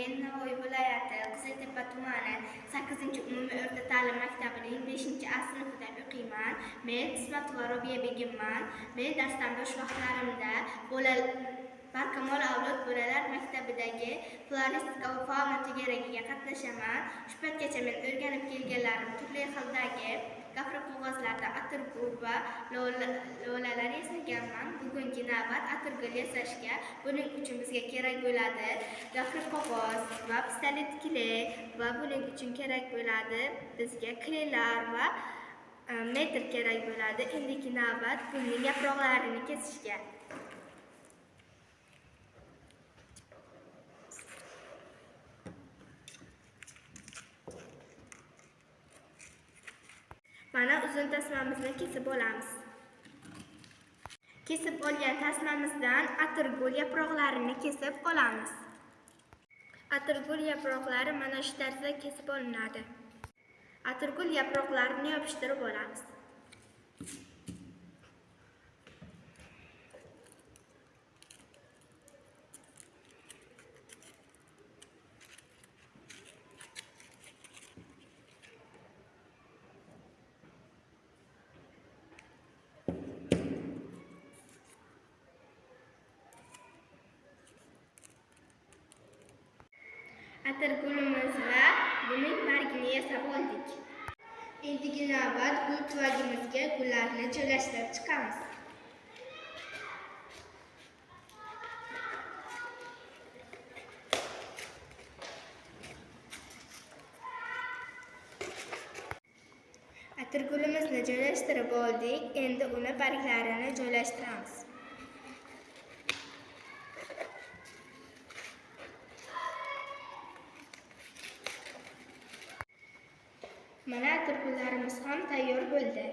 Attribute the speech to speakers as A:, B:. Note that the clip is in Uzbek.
A: Men Navoiy viloyati Qiziltepa tumani 8-umumiy o'rta ta'lim maktabining 5-A sinfida o'qiyman. Men Ismatova Robiya begimman. Men darsdan bo'sh vaqtlarimda Barkamol avlod bolalar maktabidagi floristika va fauna to'garagiga qatnashaman. Shu paytgacha men o'rganib kelganlarim turli xildagi gafri qog'ozlarda atirgul va lolalar yasaganman. Bugungi navbat atirgul yasashga. Buning uchun bizga kerak bo'ladi gafri qog'oz va pistolet kley va buning uchun kerak bo'ladi bizga kleylar va metr kerak bo'ladi. Endigi navbat gulning yaproqlarini kesishga. Mana uzun tasmamizni kesib olamiz. Kesib olgan tasmamizdan atirgul yaproqlarini kesib olamiz. Atirgul yaproqlari mana shu tarzda kesib olinadi. Atirgul yaproqlarini yopishtirib olamiz. Atirgulimiz va buning bargini yasab oldik. Endigi navbat gul tuvagimizga gullarni joylashtirib chiqamiz. Atirgulimizni joylashtirib oldik. Endi uni barglarini joylashtiramiz. Mana atirgullarimiz ham tayyor bo'ldi.